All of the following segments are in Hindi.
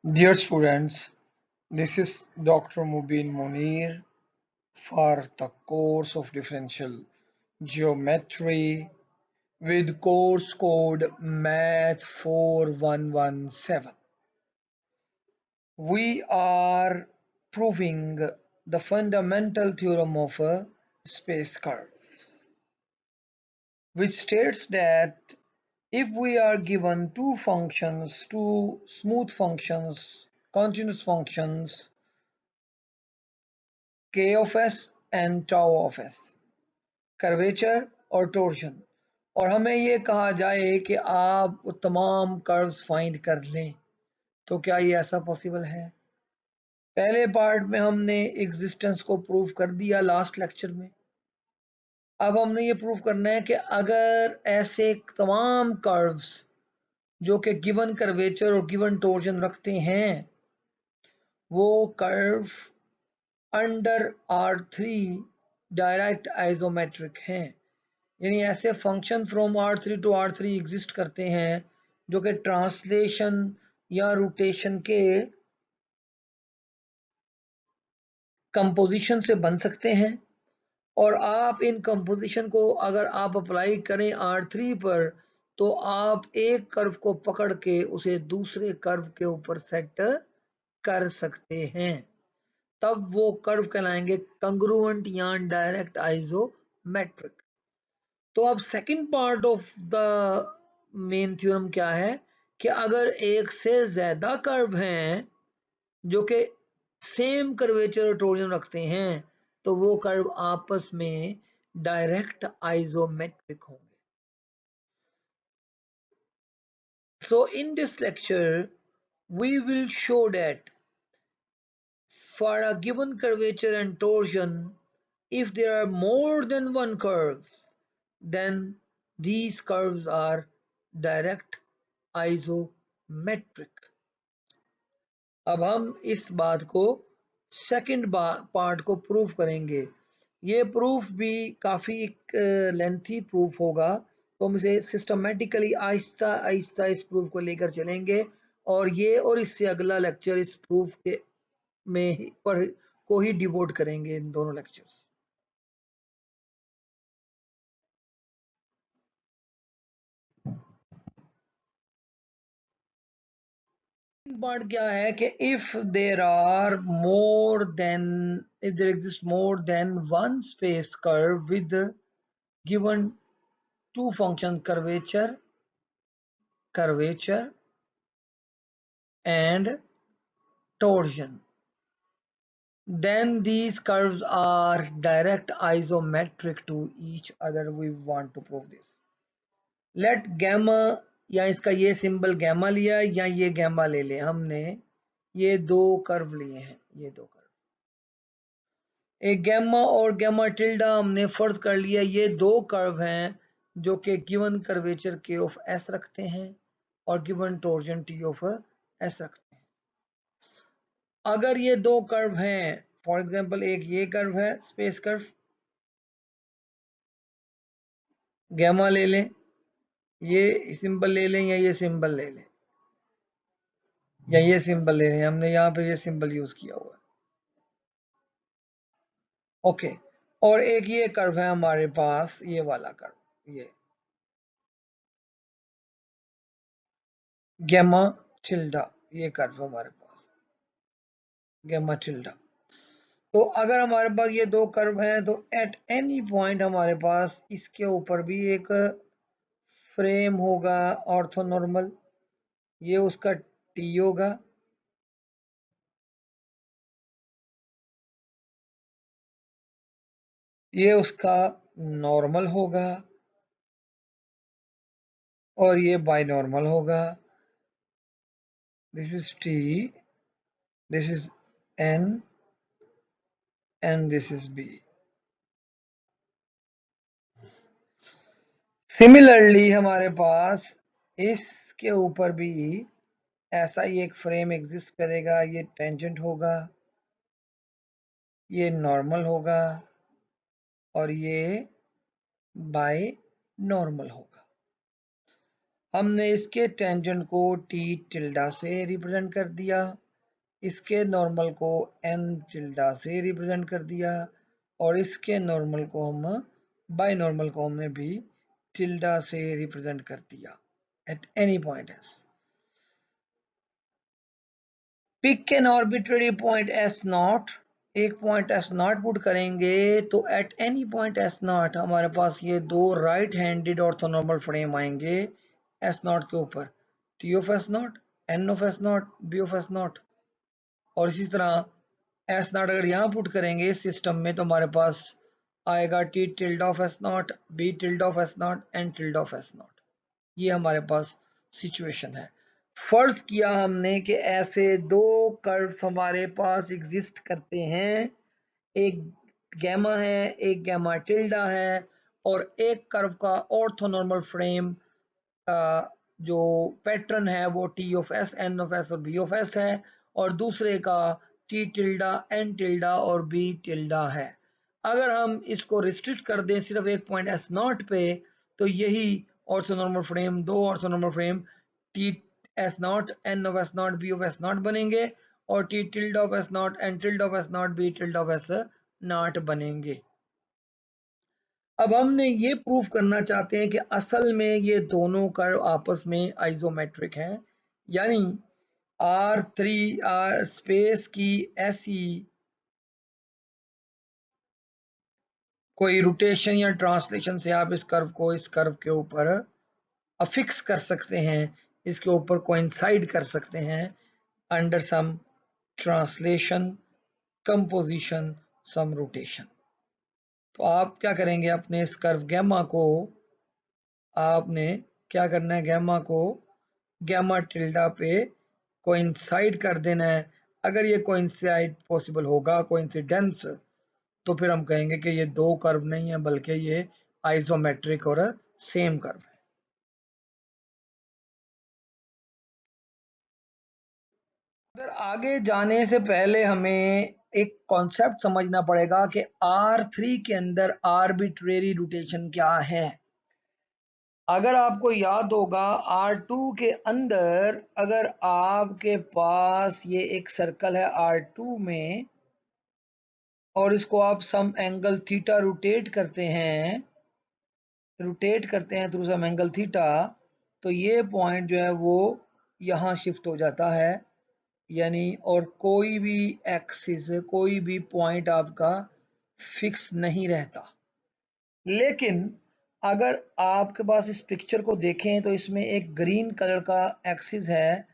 Dear students, this is Dr. Mubin Munir for the course of differential geometry with course code Math 4117. We are proving the fundamental theorem of space curves, which states that if we are given two smooth functions, continuous functions, k of s and tau of s, curvature और टोर्शन, और हमें ये कहा जाए कि आप तमाम कर्व्स फाइंड कर लें, तो क्या ये ऐसा पॉसिबल है? पहले पार्ट में हमने एग्जिस्टेंस को प्रूव कर दिया लास्ट लेक्चर में। अब हमने ये प्रूव करना है कि अगर ऐसे तमाम कर्व्स जो कि गिवन कर्वेचर और गिवन टोर्शन रखते हैं, वो curve under R3 direct isometric हैं, यानी ऐसे function from R3 to R3 exist करते हैं जो कि ट्रांसलेशन या रोटेशन के कंपोजिशन से बन सकते हैं, और आप इन कंपोजिशन को अगर आप अप्लाई करें R3 पर, तो आप एक कर्व को पकड़ के उसे दूसरे कर्व के ऊपर सेट कर सकते हैं, तब वो कर्व कहलाएंगे कंग्रुएंट या डायरेक्ट आइसोमेट्रिक। तो अब second part of the main theorem क्या है कि अगर एक से ज्यादा कर्व हैं जो कि सेम कर्वेचर और टोरियम रखते हैं, तो वो कर्व आपस में डायरेक्ट आइसोमेट्रिक होंगे। So in this lecture we will show that for a given curvature and torsion, if there are more than one curve, then these curves are direct isometric. अब हम इस बात को सेकंड पार्ट को प्रूफ करेंगे। ये प्रूफ भी काफ़ी लेंथी प्रूफ होगा, तो हम इसे सिस्टमेटिकली आहिस्ता आहिस्ता इस प्रूफ को लेकर चलेंगे, और ये और इससे अगला लेक्चर इस प्रूफ के में पर को ही डिवोट करेंगे, इन दोनों लेक्चर्स। पार्ट क्या है कि if there exist more than one space curve with given two function curvature and torsion, then these curves are direct isometric to each other. We want to prove this. Let gamma, या इसका ये सिंबल गैमा लिया या ये गैमा ले ले, हमने ये दो कर्व लिए हैं, ये दो कर्व, एक गैमा और गैमा टिल्डा हमने फर्ज कर लिया ये दो कर्व हैं जो कि गिवन कर्वेचर के ऑफ एस रखते हैं और given Trojan T of S रखते हैं। अगर ये दो कर्व हैं, फॉर एग्जांपल एक ये कर्व है स्पेस कर्व, गैमा ले लें, ये सिंबल ले लें या ये सिंबल ले लें या ये सिंबल ले लें, हमने यहाँ पे ये सिंबल यूज किया हुआ है, ओके। और एक ये कर्व है हमारे पास, ये वाला कर्व, ये गैमा टिल्डा, ये कर्व हमारे पास गैमा टिल्डा। तो अगर हमारे पास ये दो कर्व हैं, तो एट एनी पॉइंट हमारे पास इसके ऊपर भी एक फ्रेम होगा ऑर्थोनॉर्मल, ये उसका टी होगा, ये उसका नॉर्मल होगा, और ये बाइनॉर्मल होगा। This is T, this is N and this is B. Similarly हमारे पास इसके ऊपर भी ऐसा ही एक फ्रेम एग्जिस्ट करेगा, ये टेंजेंट होगा, ये नॉर्मल होगा, और ये बाय नॉर्मल होगा। हमने इसके टेंजेंट को टी टिल्डा से रिप्रेजेंट कर दिया, इसके नॉर्मल को एन टिल्डा से रिप्रेजेंट कर दिया, और इसके नॉर्मल को हम बाई नॉर्मल को हमने भी टिल्डा से रिप्रेजेंट कर दिया at any point S. Pick an arbitrary point S naught, एक पॉइंट एस नॉट पुट करेंगे तो at any point S naught हमारे पास ये दो राइट हैंडेड ऑर्थोनॉर्मल फ्रेम आएंगे एस नॉट के ऊपर, T of S naught, N of S naught, B of S naught. और इसी तरह एस नॉट अगर यहाँ पुट करेंगे इस सिस्टम में तो हमारे पास आएगा T tilde of S naught, B tilde of S naught, N tilde of S naught. ये हमारे पास सिचुएशन है। फर्ज किया हमने कि ऐसे दो कर्व्स हमारे पास एग्जिस्ट करते हैं, एक गैमा है, एक गैमा टिल्डा है, और एक कर्व का ऑर्थोनॉर्मल फ्रेम जो पैटर्न है वो T of S, N of S और बी ऑफ एस है, और दूसरे का टी टिल्डा, एन टिल्डा और बी टिल्डा है। अगर हम इसको रिस्ट्रिक्ट कर दें सिर्फ एक पॉइंट एस नॉट पे तो यही ऑर्थोनॉर्मल फ्रेम, दो orthonormal frame T S naught, N of S naught, B of S naught बनेंगे, और T tilde of S naught, N tilde of S naught, B tilde of S naught बनेंगे। अब हमने ये प्रूफ करना चाहते हैं कि असल में ये दोनों कर्व आपस में आइसोमेट्रिक हैं, यानी R3 R स्पेस की ऐसी कोई रोटेशन या ट्रांसलेशन से आप इस कर्व को इस कर्व के ऊपर अफिक्स कर सकते हैं, इसके ऊपर कोइंसाइड कर सकते हैं अंडर सम ट्रांसलेशन, कंपोजिशन, सम रोटेशन। तो आप क्या करेंगे, अपने इस कर्व गैमा को आपने क्या करना है, गैमा को गैमा टिल्डा पे कोइंसाइड कर देना है। अगर ये कोइंसाइड पॉसिबल होगा, कोइंसिडेंस, तो फिर हम कहेंगे कि ये दो कर्व नहीं है बल्कि ये आइसोमेट्रिक और सेम कर्व है। अगर आगे जाने से पहले हमें एक कॉन्सेप्ट समझना पड़ेगा कि R3 के अंदर आर्बिट्रेरी रोटेशन क्या है। अगर आपको याद होगा R2 के अंदर अगर आपके पास ये एक सर्कल है R2 में और इसको आप सम एंगल थीटा रोटेट करते हैं थ्रू सम एंगल थीटा, तो ये पॉइंट जो है वो यहाँ शिफ्ट हो जाता है, यानी और कोई भी एक्सिस, कोई भी पॉइंट आपका फिक्स नहीं रहता। लेकिन अगर आपके पास इस पिक्चर को देखें तो इसमें एक ग्रीन कलर का एक्सिस है,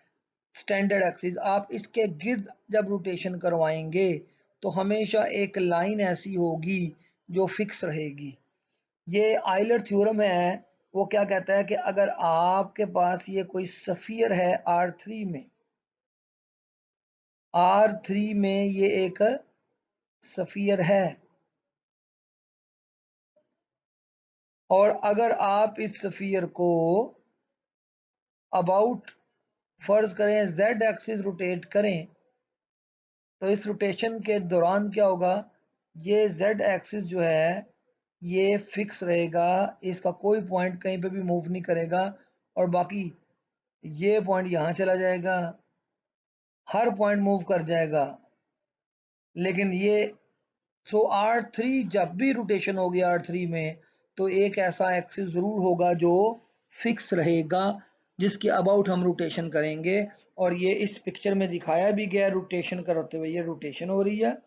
स्टैंडर्ड एक्सिस। आप इसके गिर्द जब रोटेशन करवाएंगे तो हमेशा एक लाइन ऐसी होगी जो फिक्स रहेगी। ये आइलर थ्योरम है, वो क्या कहता है कि अगर आपके पास ये कोई सफियर है R3 में ये एक सफियर है, और अगर आप इस सफियर को अबाउट फर्ज करें जेड एक्सिस रोटेट करें, तो इस रोटेशन के दौरान क्या होगा, ये जेड एक्सिस जो है ये फिक्स रहेगा, इसका कोई पॉइंट कहीं पे भी मूव नहीं करेगा, और बाकी ये पॉइंट यहाँ चला जाएगा, हर पॉइंट मूव कर जाएगा। लेकिन ये R3 जब भी रोटेशन होगी R3 में तो एक ऐसा एक्सिस जरूर होगा जो फिक्स रहेगा, जिसके अबाउट हम रोटेशन करेंगे। और ये इस पिक्चर में दिखाया भी गया, रोटेशन करते हुए ये रोटेशन हो रही है,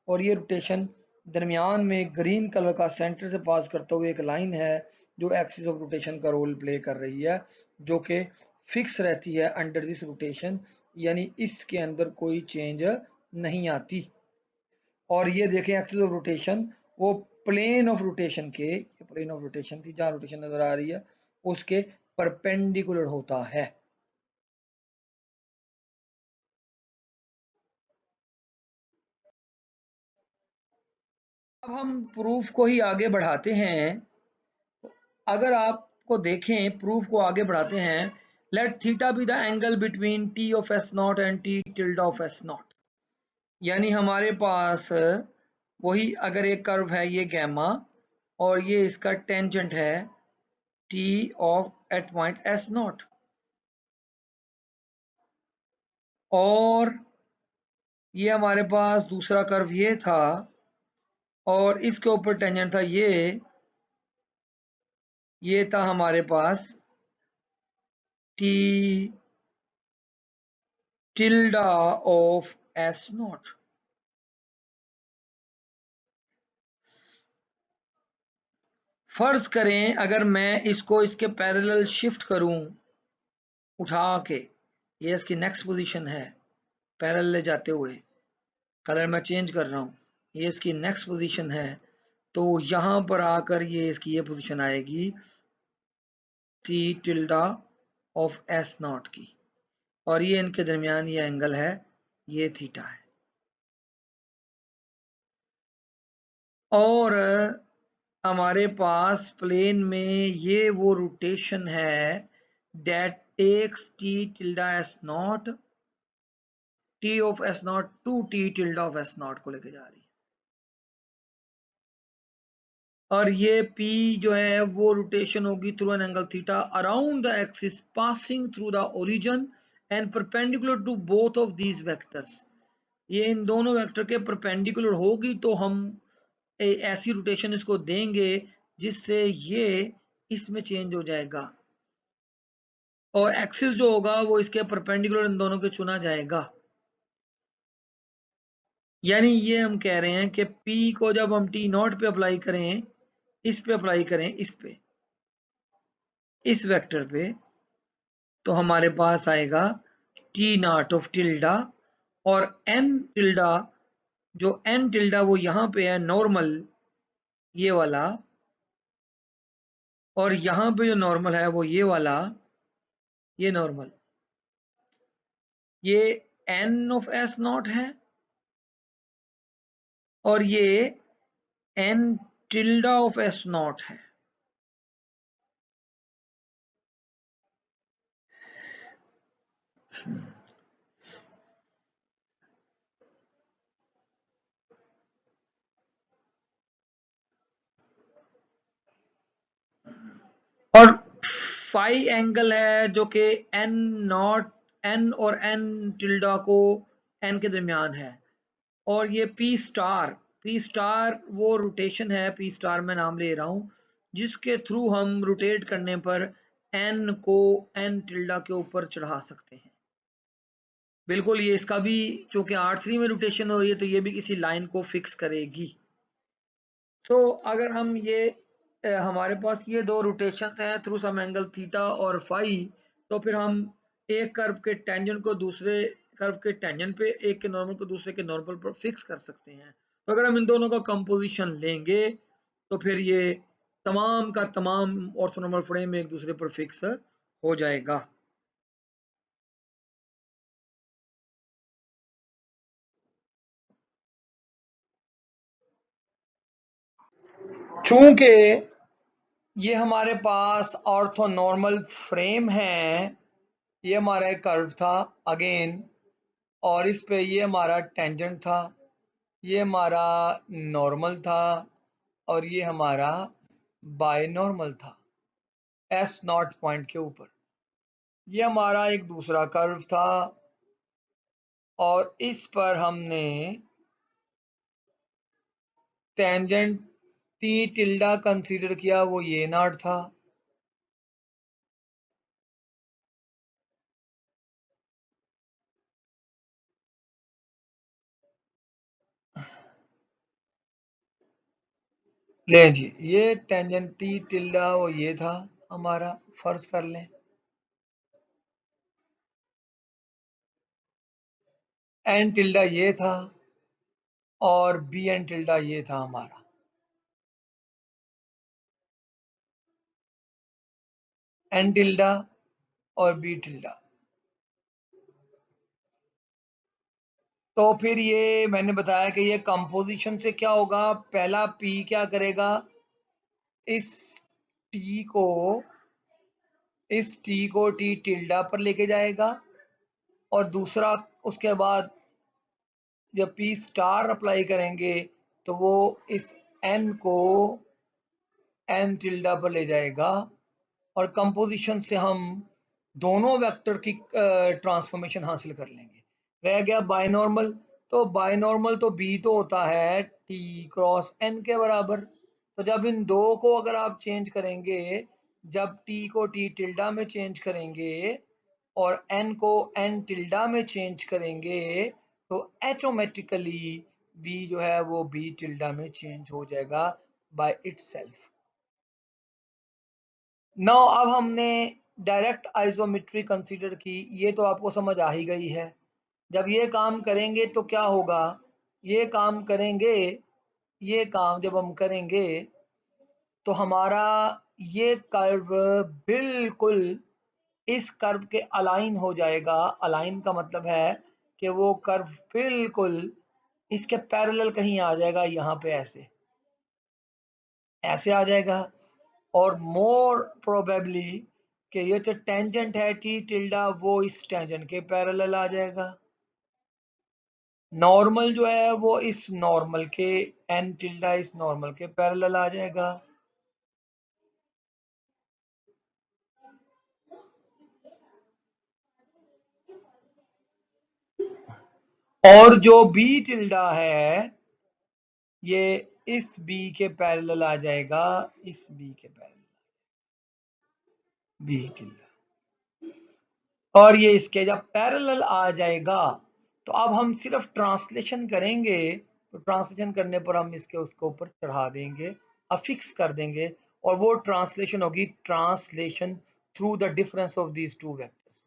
और ये रोटेशन दरमियान में ग्रीन कलर का सेंटर से पास करते हुए एक लाइन है जो एक्सिस ऑफ रोटेशन का रोल प्ले कर रही है, जो कि फिक्स रहती है अंडर दिस रोटेशन, यानी इसके अंदर कोई चेंज नहीं आती। और ये देखें एक्सिस ऑफ रोटेशन, वो प्लेन ऑफ रोटेशन के, प्लेन ऑफ रोटेशन थी जहां रोटेशन नजर आ रही है उसके परपेंडिकुलर होता है। अब हम प्रूफ को ही आगे बढ़ाते हैं। अगर आपको देखें प्रूफ को आगे बढ़ाते हैं, let theta be the angle between T of S not and T tilde of S not, यानी हमारे पास वही, अगर एक कर्व है ये गैमा और ये इसका टेंजेंट है T of at point S naught, और ये हमारे पास दूसरा कर्व ये था, और इसके ऊपर टेंजेंट था ये था हमारे पास T tilde of S not. फर्ज करें अगर मैं इसको इसके पैरेलल शिफ्ट करूं उठा के, ये इसकी नेक्स्ट पोजीशन है पैरेलल ले जाते हुए, कलर मैं चेंज कर रहा हूं, ये इसकी नेक्स्ट पोजीशन है, तो यहां पर आकर ये इसकी ये पोजीशन आएगी T tilde of S not की, और ये इनके दरमियान ये एंगल है, ये थीटा है। और हमारे पास प्लेन में ये वो रोटेशन है that takes T tilde S naught, T of S naught to T tilde of S naught को लेके जा रही है, और ये P जो है वो रोटेशन होगी through an angle theta around the axis passing through the origin and perpendicular to both of these vectors. ये इन दोनों वेक्टर के परपेंडिकुलर होगी तो हम ऐसी रोटेशन इसको देंगे जिससे ये इसमें चेंज हो जाएगा, और एक्सिस जो होगा वो इसके परपेंडिकुलर इन दोनों के चुना जाएगा। यानी ये हम कह रहे हैं कि P को जब हम T नॉट पे अप्लाई करें, इस पे अप्लाई करें, इस पे, इस वेक्टर पे, तो हमारे पास आएगा टी नॉट ऑफ टिल्डा, और एन टिल्डा, जो एन टिल्डा वो यहां पे है नॉर्मल ये वाला, और यहां पे जो नॉर्मल है वो ये वाला, ये नॉर्मल, ये एन ऑफ एस नॉट है, और ये N tilde of S naught है। और फाई एंगल है जो कि एन नॉट, एन और एन टिल्डा को एन के दरमियान है, और ये पी स्टार वो रोटेशन है, पी स्टार मैं नाम ले रहा हूं, जिसके थ्रू हम रोटेट करने पर एन को एन टिल्डा के ऊपर चढ़ा सकते हैं। बिल्कुल, ये इसका भी चूंकि R3 में रोटेशन हो रही है तो ये भी किसी लाइन को फिक्स करेगी। तो अगर हम ये हमारे पास ये दो रोटेशन हैं थ्रू सम एंगल थीटा और फाई, तो फिर हम एक कर्व के टेंजेंट को दूसरे कर्व के टेंजेंट पे, एक के नॉर्मल को दूसरे के नॉर्मल पर फिक्स कर सकते हैं। तो अगर हम इन दोनों का कंपोजिशन लेंगे तो फिर ये तमाम का तमाम ऑर्थोनॉर्मल फ्रेम एक दूसरे पर फिक्स हो जाएगा। चूंकि ये हमारे पास ऑर्थोनॉर्मल फ्रेम है, ये हमारा एक कर्व था अगेन, और इस पे ये हमारा टेंजेंट था, ये हमारा नॉर्मल था, और ये हमारा बाय नॉर्मल था एस नॉट पॉइंट के ऊपर। ये हमारा एक दूसरा कर्व था, और इस पर हमने टेंजेंट टी टिल्डा कंसीडर किया, वो ये नॉट था, ले जी, ये टेंजेंट टी टिल्डा वो ये था हमारा, फर्ज कर लें एन टिल्डा ये था, और बी एन टिल्डा ये था हमारा। एन टिल्डा और बी टिल्डा, तो फिर ये मैंने बताया कि ये कंपोजिशन से क्या होगा, पहला पी क्या करेगा, इस टी को टी टिल्डा पर लेके जाएगा, और दूसरा उसके बाद जब पी स्टार अप्लाई करेंगे तो वो इस एन को एन टिल्डा पर ले जाएगा, और कंपोजिशन से हम दोनों वेक्टर की ट्रांसफॉर्मेशन हासिल कर लेंगे। रह गया बायनॉर्मल, तो बायनॉर्मल तो बी तो होता है टी क्रॉस एन के बराबर। तो जब इन दो को अगर आप चेंज करेंगे, जब टी को टी टिल्डा में चेंज करेंगे और एन को एन टिल्डा में चेंज करेंगे, तो ऑटोमेटिकली बी जो है वो बी टिल्डा में चेंज हो जाएगा बाय इटसेल्फ। नाउ अब हमने डायरेक्ट आइसोमेट्री कंसीडर की, ये तो आपको समझ आ ही गई है। जब ये काम करेंगे तो क्या होगा, ये काम करेंगे, ये काम जब हम करेंगे तो हमारा ये कर्व बिल्कुल इस कर्व के अलाइन हो जाएगा। अलाइन का मतलब है कि वो कर्व बिल्कुल इसके पैरेलल कहीं आ जाएगा, यहाँ पे ऐसे ऐसे आ जाएगा। और मोर प्रोबेबली कि ये जो टेंजेंट है टी टिल्डा वो इस टेंजेंट के पैरेलल आ जाएगा। नॉर्मल जो है वो इस नॉर्मल के, एन टिल्डा इस नॉर्मल के पैरेलल आ जाएगा। और जो बी टिल्डा है ये इस बी के पैरेलल आ जाएगा, इस बी के पैरेलल बी टिल्डा। और ये इसके जब पैरेलल आ जाएगा तो अब हम सिर्फ ट्रांसलेशन करेंगे, तो ट्रांसलेशन करने पर हम इसके उसके ऊपर चढ़ा देंगे, अफिक्स कर देंगे, और वो ट्रांसलेशन होगी translation through the difference of these two vectors.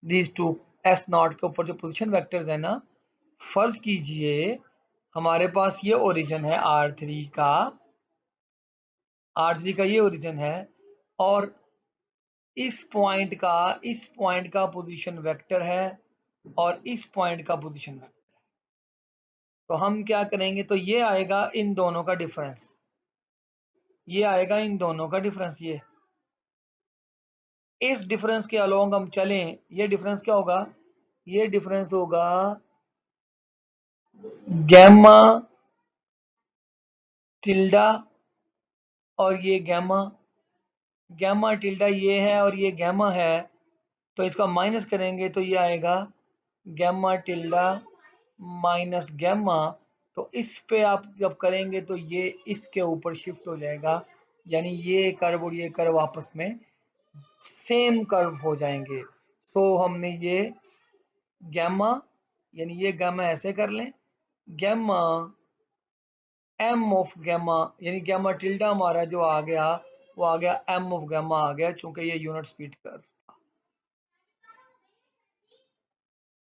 These two S naught के ऊपर जो पोजीशन वेक्टर्स है ना, फर्ज कीजिए हमारे पास ये ओरिजिन है R3 का, R3 का ये ओरिजिन है, और इस पॉइंट का पोजीशन वेक्टर है, और इस पॉइंट का पोजीशन वेक्टर। तो हम क्या करेंगे, तो ये आएगा इन दोनों का डिफरेंस, ये आएगा इन दोनों का डिफरेंस। ये इस डिफरेंस के अलोंग हम चलें, ये डिफरेंस क्या होगा, ये डिफरेंस होगा गैमा टिल्डा, और ये गैमा, गैमा टिल्डा ये है और ये गैमा है, तो इसका माइनस करेंगे तो ये आएगा गैमा टिल्डा माइनस गैमा। तो इस पे आप जब करेंगे तो ये इसके ऊपर शिफ्ट हो जाएगा, यानी ये कर्व और ये कर्व आपस में सेम कर्व हो जाएंगे। सो हमने ये गैमा, यानी ये गैमा ऐसे कर लें, गैमा एम ऑफ गैमा, यानी गैमा टिल्डा हमारा जो आ गया वो आ गया एम ऑफ गैमा आ गया, चूंकि ये यूनिट स्पीड कर्व था।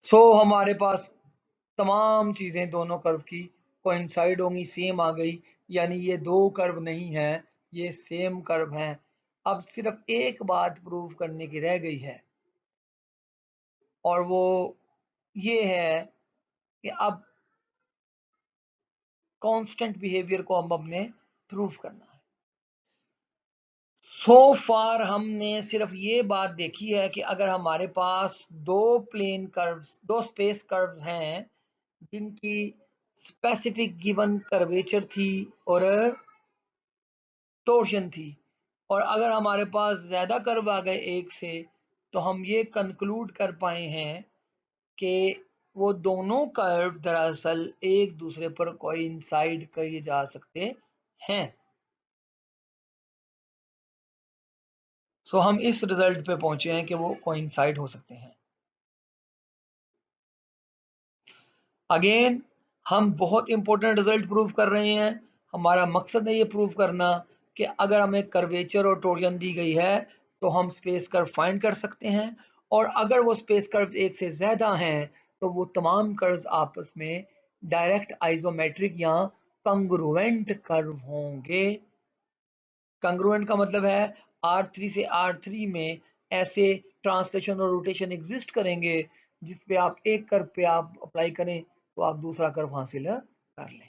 सो हमारे पास तमाम चीजें दोनों कर्व की कोइंसाइड होंगी, सेम आ गई, यानी ये दो कर्व नहीं है, ये सेम कर्व हैं। अब सिर्फ एक बात प्रूव करने की रह गई है, और वो ये है कि अब कांस्टेंट बिहेवियर को हम अपने प्रूव करना है। सो फार हमने सिर्फ ये बात देखी है कि अगर हमारे पास दो प्लेन कर्व्स, दो स्पेस कर्व्स हैं जिनकी स्पेसिफिक गिवन कर्वेचर थी और टोर्शन थी, और अगर हमारे पास ज्यादा कर्व आ गए एक से, तो हम ये कंक्लूड कर पाए हैं कि वो दोनों कर्व दरअसल एक दूसरे पर कोइंसाइड किए जा सकते हैं। सो हम इस रिजल्ट पे पहुंचे हैं कि वो कोइंसाइड हो सकते हैं। अगेन हम बहुत इंपॉर्टेंट रिजल्ट प्रूव कर रहे हैं। हमारा मकसद है ये प्रूव करना कि अगर हमें कर्वेचर और टोर्जन दी गई है तो हम स्पेस कर्व फाइंड कर सकते हैं, और अगर वो स्पेस कर्व एक से ज्यादा हैं तो वो तमाम कर्व्स आपस में डायरेक्ट आइसोमेट्रिक या कंग्रुएंट कर्व होंगे। कंग्रुएंट का मतलब है R3 से R3 में ऐसे ट्रांसलेशन और रोटेशन एग्जिस्ट करेंगे जिस पे आप एक कर्व पे आप अप्लाई करें तो आप दूसरा कर्व हासिल कर लें।